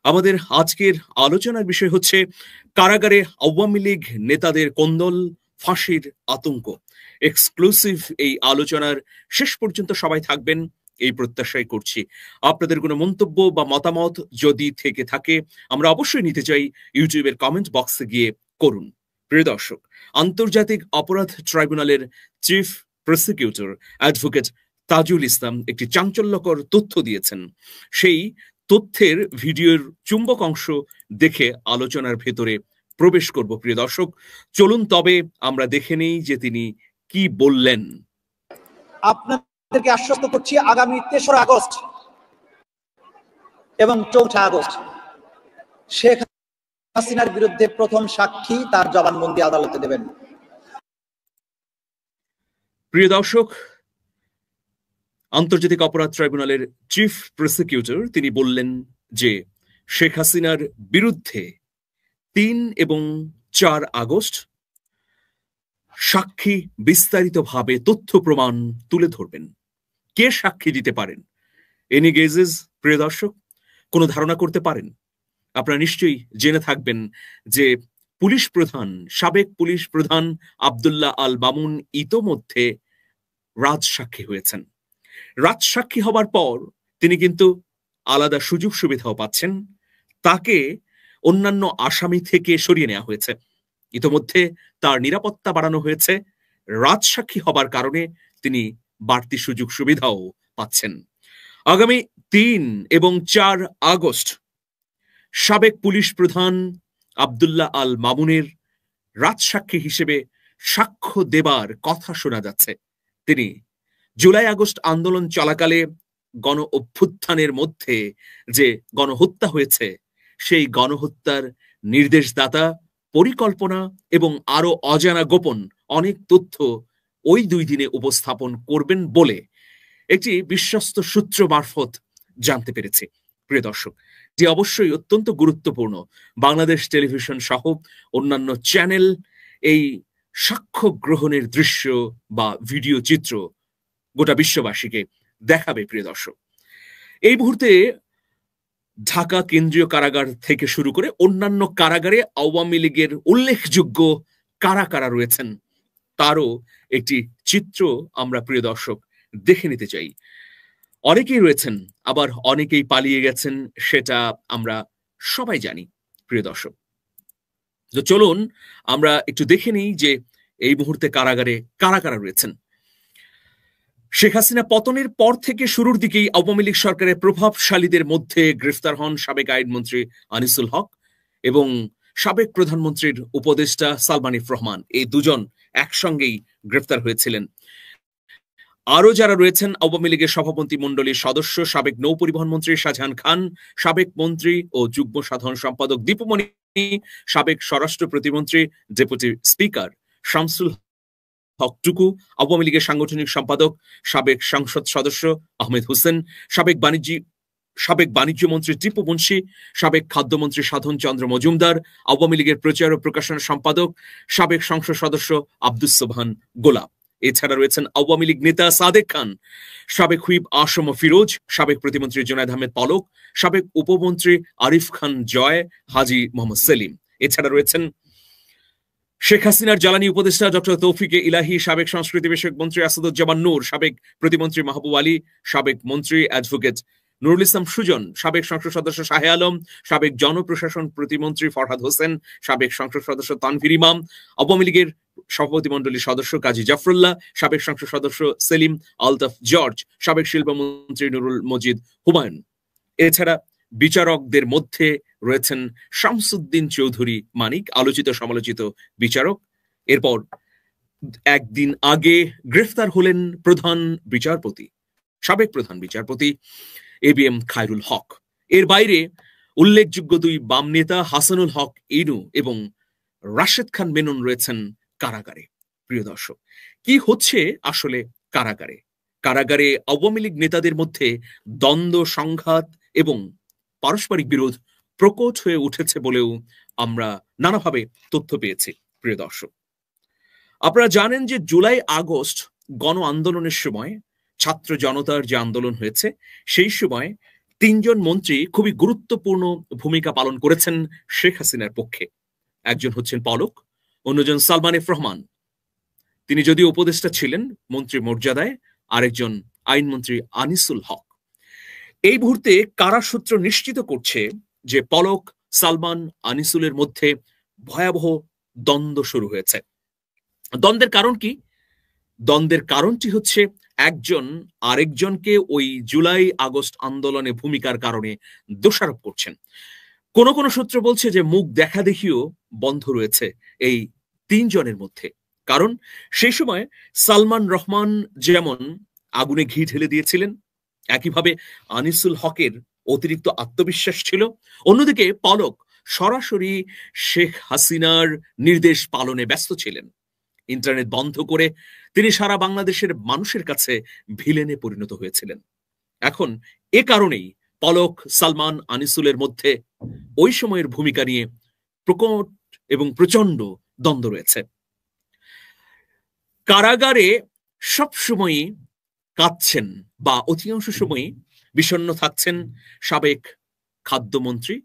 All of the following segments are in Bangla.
আমাদের আজকের আলোচনার বিষয় হচ্ছে কারাগারে আওয়ামী লীগ নেতাদের কোন্দল, ফাঁসির আতঙ্ক। এক্সক্লুসিভ এই আলোচনার শেষ পর্যন্ত সবাই থাকবেন এই প্রত্যাশাই করছি। আপনাদের কোনো মন্তব্য বা মতামত যদি থেকে থাকে আমরা অবশ্যই নিতে চাই, ইউটিউবের কমেন্ট বক্সে গিয়ে করুন। প্রিয় দর্শক, আন্তর্জাতিক অপরাধ ট্রাইব্যুনালের chief prosecutor advocate Tajul Islam একটি চাঞ্চল্যকর তথ্য দিয়েছেন। সেই তথ্যের ভিডিওর চুম্বক অংশ দেখে আলোচনার ভেতরে প্রবেশ করব। প্রিয় দর্শক, চলুন তবে আমরা দেখে নেই যে তিনি কি বললেন। আপনাদেরকে আশ্বস্ত করছি, আগামী ৩রা আগস্ট এবং ৪ঠা আগস্ট শেখ হাসিনার বিরুদ্ধে প্রথম সাক্ষী তার জবানবন্দি আদালতে দেবেন। প্রিয় দর্শক, আন্তর্জাতিক অপরাধ ট্রাইব্যুনালের চিফ প্রসিকিউটর তিনি বললেন যে শেখ হাসিনার বিরুদ্ধে ৩ এবং ৪ আগস্ট সাক্ষী বিস্তারিতভাবে তথ্য প্রমাণ তুলে ধরবেন। কে সাক্ষী দিতে পারেন? Any guesses? প্রিয় দর্শক, কোনো ধারণা করতে পারেন? আপনারা নিশ্চয়ই জেনে থাকবেন যে পুলিশ প্রধান, সাবেক পুলিশ প্রধান আব্দুল্লাহ আল মামুন ইতোমধ্যে রাজসাক্ষী হয়েছেন। রাজসাক্ষী হবার পর তিনি কিন্তু আলাদা সুযোগ সুবিধাও পাচ্ছেন। তাকে অন্যান্য আসামি থেকে সরিয়ে নেওয়া হয়েছে। ইতোমধ্যে তার নিরাপত্তা বাড়ানো হয়েছে। রাজসাক্ষী হবার কারণে তিনি বাড়তি সুযোগ সুবিধাও পাচ্ছেন। আগামী ৩ এবং ৪ আগস্ট সাবেক পুলিশ প্রধান আব্দুল্লাহ আল মামুনের রাজসাক্ষী হিসেবে সাক্ষ্য দেবার কথা শোনা যাচ্ছে। তিনি জুলাই আগস্ট আন্দোলন চলাকালে গণ অভ্যুত্থানের মধ্যে যে গণহত্যা হয়েছে, সেই গণহত্যার নির্দেশদাতা, পরিকল্পনা এবং আরো অজানা গোপন অনেক তথ্য ওই ২ দিনে উপস্থাপন করবেন বলে একটি বিশ্বস্ত সূত্র মারফত জানতে পেরেছি। প্রিয় দর্শক, যে অবশ্যই অত্যন্ত গুরুত্বপূর্ণ। বাংলাদেশ টেলিভিশন সহ অন্যান্য চ্যানেল এই সাক্ষ্য গ্রহণের দৃশ্য বা ভিডিও চিত্র গোটা বিশ্ববাসীকে দেখাবে। প্রিয় দর্শক, এই মুহূর্তে ঢাকা কেন্দ্রীয় কারাগার থেকে শুরু করে অন্যান্য কারাগারে আওয়ামী লীগের উল্লেখযোগ্য কারা কারা রয়েছেন তারও একটি চিত্র আমরা প্রিয় দর্শক দেখে নিতে চাই। অনেকেই রয়েছেন, আবার অনেকেই পালিয়ে গেছেন, সেটা আমরা সবাই জানি। প্রিয় দর্শক, তো চলুন আমরা একটু দেখে নিই যে এই মুহূর্তে কারাগারে কারা কারা রয়েছেন। শেখ হাসিনা পতনের পর থেকে শুরুর দিকেই আওয়ামী লীগ সরকারের প্রভাবশালীদের মধ্যে গ্রেফতার হন সাবেক আইনমন্ত্রী আনিসুল হক এবং সাবেক প্রধানমন্ত্রীর উপদেষ্টা সালমান এফ রহমান। এই দুজন একসঙ্গেই গ্রেফতার হয়েছিলেন। আরো যারা রয়েছেন আওয়ামী লীগের সভাপতি মণ্ডলীর সদস্য সাবেক নৌ পরিবহন মন্ত্রী শাহজাহান খান, সাবেক মন্ত্রী ও যুগ্ম সাধারণ সম্পাদক দীপু মনি, সাবেক স্বরাষ্ট্র প্রতিমন্ত্রী ডেপুটি স্পিকার শামসুল হক টুকু, আওয়ামী লীগের সাংগঠনিক সম্পাদক সাবেক সংসদ সদস্য আহমেদ হোসেন, সাবেক বাণিজ্য মন্ত্রী টিপু মুন্সি, সাবেক খাদ্যমন্ত্রী সাধন চন্দ্র মজুমদার, আওয়ামী লীগের প্রচার ও প্রকাশনা সম্পাদক সাবেক সংসদ সদস্য আব্দুস সোবহান গোলাপ। এছাড়া রয়েছেন আওয়ামী লীগ নেতা সাদেক খান, সাবেক হুইপ আসম ফিরোজ, সাবেক প্রতিমন্ত্রী জুনায়েদ আহমেদ পলক, সাবেক উপমন্ত্রী আরিফ খান জয়, হাজী মোহাম্মদ সেলিম। এছাড়া রয়েছেন শেখ হাসিনার জ্বালানি উপদেষ্টা ডক্টর তৌফিকে ইলাহি, সাবেক সংস্কৃতি বিষয়ক মন্ত্রী আসাদুজ্জামান নূর, সাবেক প্রতিমন্ত্রী মাহবুব আলী, সাবেক মন্ত্রী অ্যাডভোকেট নুরুল ইসলাম সুজন, সাবেক সংসদ সদস্য শাহে আলম, সাবেক জনপ্রশাসন প্রতিমন্ত্রী ফরহাদ হোসেন, সাবেক সংসদ সদস্য তানভীর ইমাম, আওয়ামী লীগের সভাপতিমণ্ডলীর সদস্য কাজী জাফরুল্লাহ, সাবেক সংসদ সদস্য সেলিম আলতাফ জর্জ, সাবেক শিল্পমন্ত্রী নুরুল মজিদ হুমায়ুন। এছাড়া বিচারকদের মধ্যে রয়েছেন শামসুদ্দিন চৌধুরী মানিক, আলোচিত সমালোচিত বিচারক। এরপর একদিন আগে গ্রেফতার হলেন সাবেক প্রধান বিচারপতি ABM খায়রুল হক। এর বাইরে উল্লেখযোগ্য 2 বাম নেতা হাসানুল হক ইনু এবং রাশেদ খান মেনন রয়েছেন কারাগারে। প্রিয় দর্শক, কি হচ্ছে আসলে কারাগারে? কারাগারে আওয়ামী লীগ নেতাদের মধ্যে দ্বন্দ্ব, সংঘাত এবং পারস্পরিক বিরোধ প্রকট হয়ে উঠেছে বলেও আমরা নানাভাবে তথ্য পেয়েছি। প্রিয় দর্শক, আপনারা জানেন যে জুলাই আগস্ট গণ আন্দোলনের সময়, ছাত্র জনতার যে আন্দোলন হয়েছে, সেই সময় তিনজন মন্ত্রী খুবই গুরুত্বপূর্ণ ভূমিকা পালন করেছেন শেখ হাসিনার পক্ষে। একজন হচ্ছেন পলক, অন্যজন সালমান এফ রহমান, তিনি যদিও উপদেষ্টা ছিলেন মন্ত্রী মর্যাদায়, আরেকজন আইনমন্ত্রী আনিসুল হক। এই মুহূর্তে কারা সূত্র নিশ্চিত করছে যে পলক, সালমান, আনিসুলের মধ্যে ভয়াবহ দ্বন্দ্ব শুরু হয়েছে। দ্বন্দ্বের কারণ কি? দ্বন্দ্বের কারণটি হচ্ছে একজন আরেকজনকে ওই জুলাই আগস্ট আন্দোলনে ভূমিকার কারণে দোষারোপ করছেন। কোন কোন সূত্র বলছে যে মুখ দেখা দেখিও বন্ধ রয়েছে এই তিনজনের মধ্যে। কারণ সেই সময় সালমান রহমান যেমন আগুনে ঘি ঢেলে দিয়েছিলেন, একইভাবে আনিসুল হকের অতিরিক্ত আত্মবিশ্বাস ছিল। অন্যদিকে পলক সরাসরি শেখ হাসিনার নির্দেশ পালনে ব্যস্ত ছিলেন। ইন্টারনেট বন্ধ করে তিনি সারা বাংলাদেশের মানুষের কাছে ভিলেনে পরিণত হয়েছিলেন। এখন এ কারণেই পলক, সালমান, আনিসুলের মধ্যে ওই সময়ের ভূমিকা নিয়ে প্রকট এবং প্রচন্ড দ্বন্দ্ব রয়েছে। কারাগারে সবসময়ই কাঁদছেন বা অধিকাংশ সময়ই বিষণ্ণ থাকছেন সাবেক খাদ্যমন্ত্রী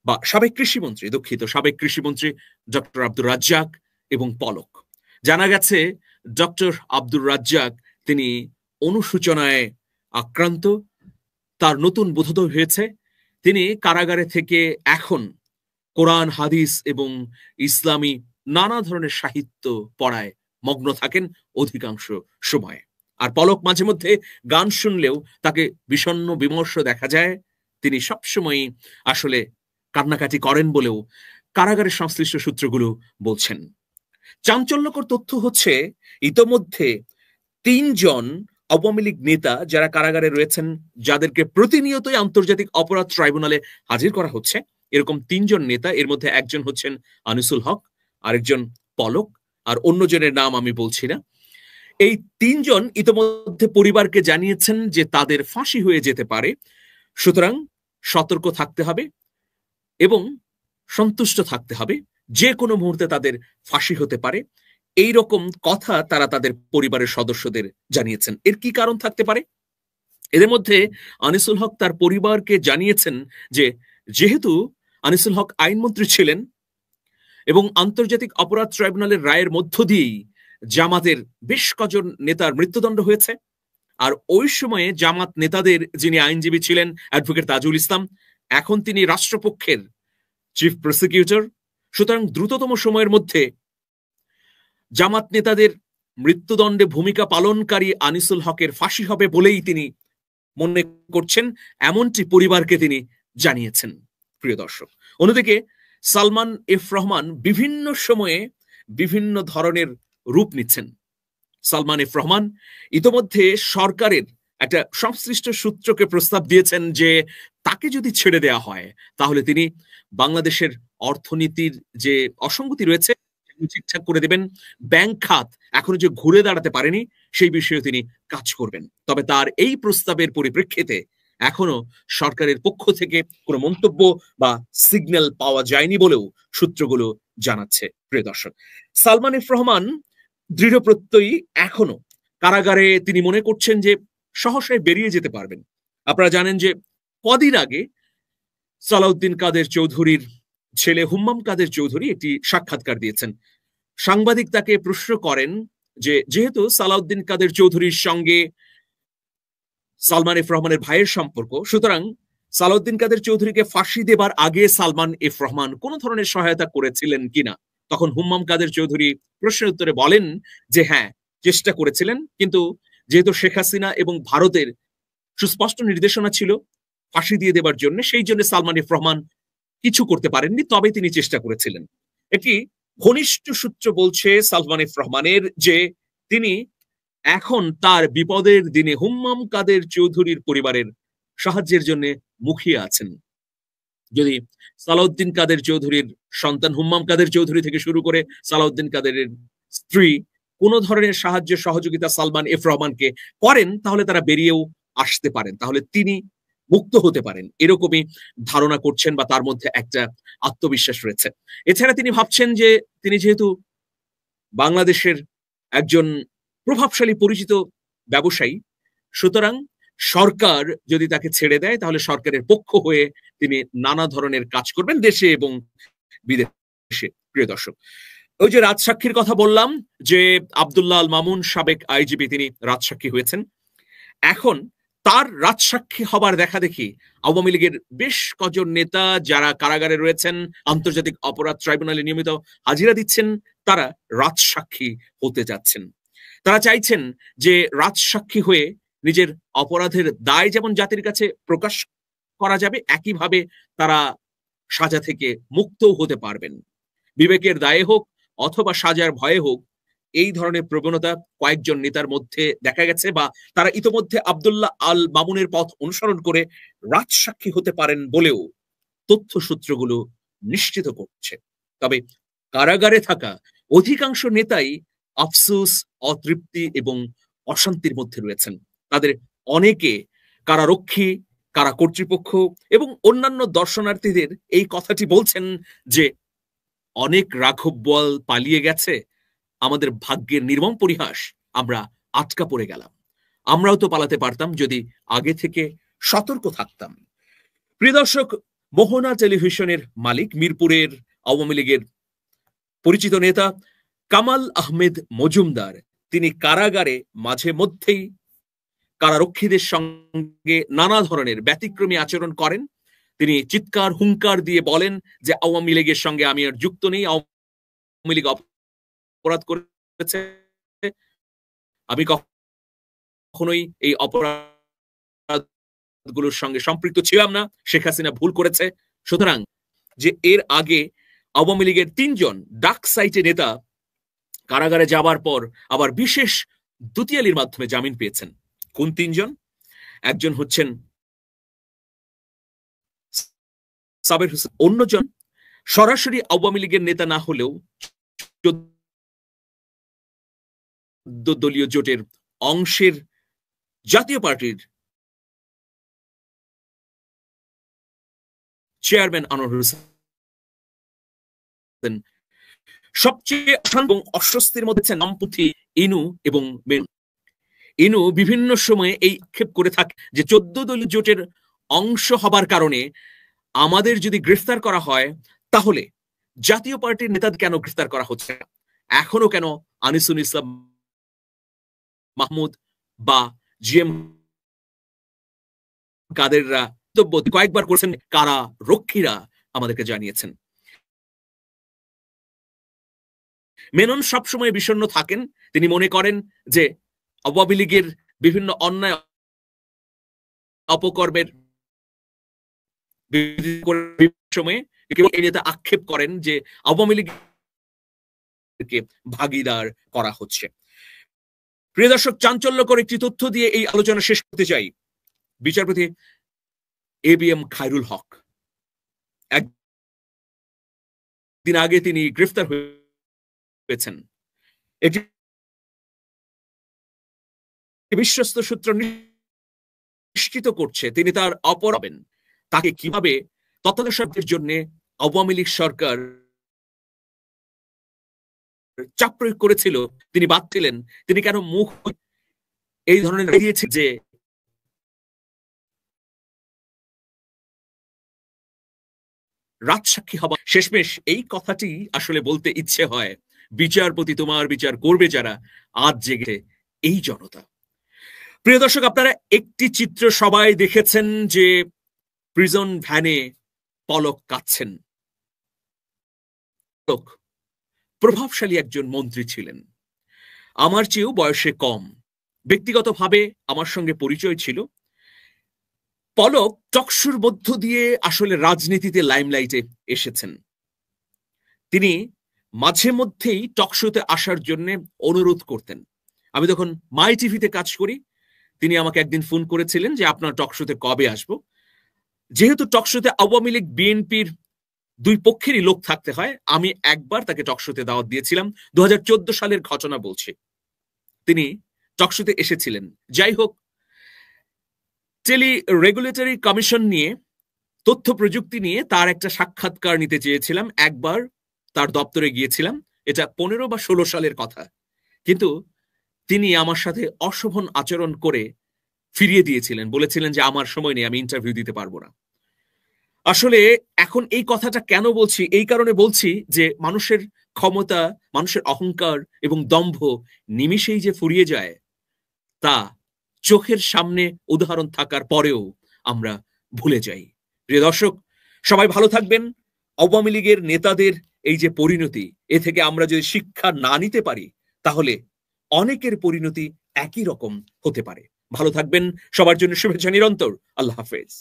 বা সাবেক কৃষিমন্ত্রী, সাবেক কৃষিমন্ত্রী ডক্টর আব্দুর রাজ্জাক এবং পলক। জানা গেছে ডক্টর আব্দুর রাজ্জাক তিনি অনুশোচনায় আক্রান্ত, তার নতুন বোধোদয় হয়েছে। তিনি কারাগারে থেকে এখন কোরআন, হাদিস এবং ইসলামী নানা ধরনের সাহিত্য পড়ায় মগ্ন থাকেন অধিকাংশ সময়। আর পলক মাঝে মধ্যে গান শুনলেও তাকে বিষণ্ণ বিমর্ষ দেখা যায়। তিনি সবসময় আসলে কান্নাকাটি করেন বলেও কারাগারের সংশ্লিষ্ট সূত্রগুলো বলছেন। চাঞ্চল্যকর তথ্য হচ্ছে ইতোমধ্যে তিনজন আওয়ামী লীগ নেতা যারা কারাগারে রয়েছেন, যাদেরকে প্রতিনিয়তই আন্তর্জাতিক অপরাধ ট্রাইব্যুনালে হাজির করা হচ্ছে, এরকম তিনজন নেতা, এর মধ্যে একজন হচ্ছেন আনিসুল হক, আরেকজন পলক, আর অন্যজনের নাম আমি বলছি না। এই তিনজন ইতোমধ্যে পরিবারকে জানিয়েছেন যে তাদের ফাঁসি হয়ে যেতে পারে, সুতরাং সতর্ক থাকতে হবে এবং সন্তুষ্ট থাকতে হবে, যে কোনো মুহূর্তে তাদের ফাঁসি হতে পারে। এই রকম কথা তারা তাদের পরিবারের সদস্যদের জানিয়েছেন। এর কি কারণ থাকতে পারে? এদের মধ্যে আনিসুল হক তার পরিবারকে জানিয়েছেন যে যেহেতু আনিসুল হক আইনমন্ত্রী ছিলেন এবং আন্তর্জাতিক অপরাধ ট্রাইব্যুনালের রায়ের মধ্য দিয়েই জামাতের বেশ কজন নেতার মৃত্যুদণ্ড হয়েছে, আর ওই সময়ে জামাত নেতাদের যিনি আইনজীবী ছিলেন অ্যাডভোকেট তাজুল ইসলাম, এখন তিনি রাষ্ট্রপক্ষের চিফ প্রসিকিউটর। সুতরাং দ্রুততম সময়ের মধ্যে জামাত নেতাদের মৃত্যুদণ্ডে ভূমিকা পালনকারী আনিসুল হকের ফাঁসি হবে বলেই তিনি মনে করছেন, এমনটি পরিবারকে তিনি জানিয়েছেন। প্রিয় দর্শক, অন্যদিকে সালমান এফ রহমান বিভিন্ন সময়ে বিভিন্ন ধরনের রূপ নিচ্ছেন। সালমান এফ রহমান ইতোমধ্যে সরকারের একটা সংশ্লিষ্ট সূত্রকে প্রস্তাব দিয়েছেন যে তাকে যদি ছেড়ে দেওয়া হয় তাহলে তিনি বাংলাদেশের অর্থনীতির যে অসঙ্গতি রয়েছে ঠিকঠাক করে দেবেন। ব্যাংক খাত এখনো যে ঘুরে দাঁড়াতে পারেনি সেই বিষয়ে তিনি কাজ করবেন। তবে তার এই প্রস্তাবের পরিপ্রেক্ষিতে এখনো সরকারের পক্ষ থেকে কোনো মন্তব্য বা সিগন্যাল পাওয়া যায়নি বলেও সূত্রগুলো জানাচ্ছে। প্রিয় দর্শক, সালমান এফ রহমান দৃঢ় প্রত্যয়ী এখনো কারাগারে তিনি মনে করছেন যে সহসায় বেরিয়ে যেতে পারবেন। আপনারা জানেন যে কদিন আগে সালাউদ্দিন কাদের চৌধুরীর ছেলে হুম্মাম কাদের চৌধুরী একটি সাক্ষাৎকার দিয়েছেন। সাংবাদিক তাকে প্রশ্ন করেন যে যেহেতু সালাউদ্দিন কাদের চৌধুরীর সঙ্গে সালমান এফ রহমানের ভাইয়ের সম্পর্ক, সুতরাং সালাউদ্দিন কাদের চৌধুরীকে ফাঁসি দেবার আগে সালমান এফ রহমান কোন ধরনের সহায়তা করেছিলেন কিনা। তখন হুম্মাম কাদের চৌধুরী প্রশ্নের উত্তরে বলেন যে হ্যাঁ, চেষ্টা করেছিলেন, কিন্তু যেহেতু শেখ হাসিনা এবং ভারতের সুস্পষ্ট নির্দেশনা ছিল ফাঁসি দিয়ে দেবার জন্য, সেই জন্য সালমান এফ রহমান কিছু করতে পারেননি, তবে তিনি চেষ্টা করেছিলেন। একটি ঘনিষ্ঠ সূত্র বলছে সালমান এফ রহমানের যে তিনি এখন তার বিপদের দিনে হুম্মাম কাদের চৌধুরীর পরিবারের সাহায্যের জন্য মুখিয়ে আছেন। যদি সালাউদ্দিন কাদের চৌধুরীর সন্তান হুম্মাম কাদের চৌধুরী থেকে শুরু করে সালাউদ্দিন কাদেরের স্ত্রী কোন ধরনের সাহায্য সহযোগিতা সালমান এফ রহমানকে করেন, তাহলে তারা বেরিয়েও আসতে পারেন, তাহলে তিনি মুক্ত হতে পারেন, এরকমই ধারণা করছেন বা তার মধ্যে একটা আত্মবিশ্বাস রয়েছে। এছাড়া তিনি ভাবছেন যে তিনি যেহেতু বাংলাদেশের একজন প্রভাবশালী পরিচিত ব্যবসায়ী, সুতরাং সরকার যদি তাকে ছেড়ে দেয় তাহলে সরকারের পক্ষ হয়ে তিনি নানা ধরনের কাজ করবেন দেশে এবং বিদেশে। প্রিয় দর্শক, ওই যে রাজসাক্ষীর কথা বললাম যে আব্দুল্লাহ আল মামুন সাবেক আইজিপি তিনি রাজসাক্ষী হয়েছেন। এখন তার রাজসাক্ষী হবার দেখা দেখি আওয়ামী লীগের বেশ কজন নেতা যারা কারাগারে রয়েছেন, আন্তর্জাতিক অপরাধ ট্রাইব্যুনালে নিয়মিত হাজিরা দিচ্ছেন, তারা রাজসাক্ষী হতে যাচ্ছেন। তারা চাইছেন যে রাজসাক্ষী হয়ে নিজের অপরাধের দায় যেমন জাতির কাছে প্রকাশ করা যাবে, একইভাবে তারা সাজা থেকে মুক্তও হতে পারবেন। বিবেকের দায়ে হোক অথবা সাজার ভয়ে হোক, এই ধরনের প্রবণতা কয়েকজন নেতার মধ্যে দেখা গেছে, বা তারা ইতোমধ্যে আব্দুল্লাহ আল মামুনের পথ অনুসরণ করে রাজসাক্ষী হতে পারেন বলেও তথ্যসূত্রগুলো নিশ্চিত করছে। তবে কারাগারে থাকা অধিকাংশ নেতাই আফসোস, অতৃপ্তি এবং অশান্তির মধ্যে রয়েছেন। তাদের অনেকে কারারক্ষী, কারা কর্তৃপক্ষ এবং অন্যান্য দর্শনার্থীদের এই কথাটি বলছেন যে অনেক রাঘব বোয়াল পালিয়ে গেছে, আমাদের ভাগ্যের নির্মম পরিহাস, আমরা আটকা পড়ে গেলাম, আমরাও তো পালাতে পারতাম যদি আগে থেকে সতর্ক থাকতাম। প্রিয় দর্শক, মোহনা টেলিভিশনের মালিক, মিরপুরের আওয়ামী লীগের পরিচিত নেতা কামাল আহমেদ মজুমদার, তিনি কারাগারে মাঝে মধ্যেই কারারক্ষীদের সঙ্গে নানা ধরনের ব্যতিক্রমী আচরণ করেন। তিনি চিৎকার হুঙ্কার দিয়ে বলেন যে আওয়ামী লীগের সঙ্গে আমি আর যুক্ত নেই, আওয়ামী লীগ অপরাধ করেছে, আমি কখনোই এই অপরাধগুলোর সঙ্গে সম্পৃক্ত ছিলাম না, শেখ হাসিনা ভুল করেছে। সুতরাং যে এর আগে আওয়ামী লীগের 3 জন ডাক সাইটে নেতা কারাগারে যাবার পর আবার বিশেষ দুতিয়ালির মাধ্যমে জামিন পেয়েছেন। কোন 3 জন? একজন হচ্ছেন সাবের হোসেন, অন্যজন সরাসরি আওয়ামী লীগের নেতা না হলেও দলীয় জোটের অংশের জাতীয় পার্টির চেয়ারম্যান আনোয়ার হোসেন। সবচেয়ে অস্বস্তির মধ্যে নামপুথি ইনু এবং ইনু বিভিন্ন সময়ে এই আক্ষেপ করে থাকে যে 14 দলীয় জোটের অংশ হবার কারণে আমাদের যদি গ্রেফতার করা হয় তাহলে জাতীয় পার্টির নেতাদের কেন গ্রেফতার করা হচ্ছে না, এখনো কেন আনিসুল ইসলাম মাহমুদ বা জিএম কাদেররা কয়েকবার করেছেন, কারা রক্ষীরা আমাদেরকে জানিয়েছেন। মেনন সবসময় বিষণ্ণ থাকেন। তিনি মনে করেন যে আওয়ামী লীগের বিভিন্ন অন্যায় অপকর্মের সময়ে এই নেতা আক্ষেপ করেন যে আওয়ামী লীগকে ভাগিদার করা হচ্ছে। প্রিয় দর্শক, চাঞ্চল্যকর একটি তথ্য দিয়ে এই আলোচনা শেষ করতে চাই। বিচারপতি ABM খায়রুল হক, একদিন আগে তিনি গ্রেফতার হয়েছেন। এটি বিশ্বস্ত সূত্র নিশ্চিত করছে তিনি তার অপরাধ, তাকে কিভাবে তত্ত্বাবধানের জন্য আওয়ামী লীগ সরকার চাপ প্রয়োগ করেছিল, তিনি বাদ দিলেন, তিনি কেন মুখ এই ধরনের দিয়েছে যে রাজসাক্ষী হবা। শেষমেশ এই কথাটি আসলে বলতে ইচ্ছে হয়, বিচারপতি তোমার বিচার করবে যারা, আজ জেগে এই জনতা। প্রিয় দর্শক, আপনারা একটি চিত্র সবাই দেখেছেন যে প্রিজন ভ্যানে পলক কাঁদছেন। প্রভাবশালী একজন মন্ত্রী ছিলেন, আমার চেয়েও বয়সে কম, ব্যক্তিগতভাবে আমার সঙ্গে পরিচয় ছিল। পলক টকশুর মধ্য দিয়ে আসলে রাজনীতিতে লাইমলাইটে এসেছেন। তিনি মাঝে মধ্যেই টকশোতে আসার জন্য অনুরোধ করতেন। আমি তখন মাই টিভিতে কাজ করি, তিনি আমাকে একদিন ফোন করেছিলেন যে আপনার টকশোতে কবে আসবো। যেহেতু টকশোতে আওয়ামী লীগ বিএনপির 2 পক্ষেরই লোক থাকতে হয়, আমি একবার তাকে টকশোতে দাওয়াত দিয়েছিলাম। 2014 সালের ঘটনা বলছি। তিনি টকশোতে এসেছিলেন। যাই হোক, টেলি রেগুলেটরি কমিশন নিয়ে, তথ্য প্রযুক্তি নিয়ে তার একটা সাক্ষাৎকার নিতে চেয়েছিলাম। একবার তার দপ্তরে গিয়েছিলাম, এটা 15 বা 16 সালের কথা। কিন্তু তিনি আমার সাথে অশোভন আচরণ করে ফিরিয়ে দিয়েছিলেন, বলেছিলেন যে আমার সময় নেই, আমি ইন্টারভিউ দিতে পারবো না। আসলে এখন এই কথাটা কেন বলছি, এই কারণে বলছি যে মানুষের ক্ষমতা, মানুষের অহংকার এবং দম্ভ নিমিষেই যে ফুরিয়ে যায় তা চোখের সামনে উদাহরণ থাকার পরেও আমরা ভুলে যাই। প্রিয় দর্শক, সবাই ভালো থাকবেন। আওয়ামী লীগের নেতাদের এই যে পরিণতি, এ থেকে আমরা যদি শিক্ষা না নিতে পারি তাহলে অনেকের পরিণতি একই রকম হতে পারে। ভালো থাকবেন, সবার জন্য শুভেচ্ছা নিরন্তর। আল্লাহ হাফেজ।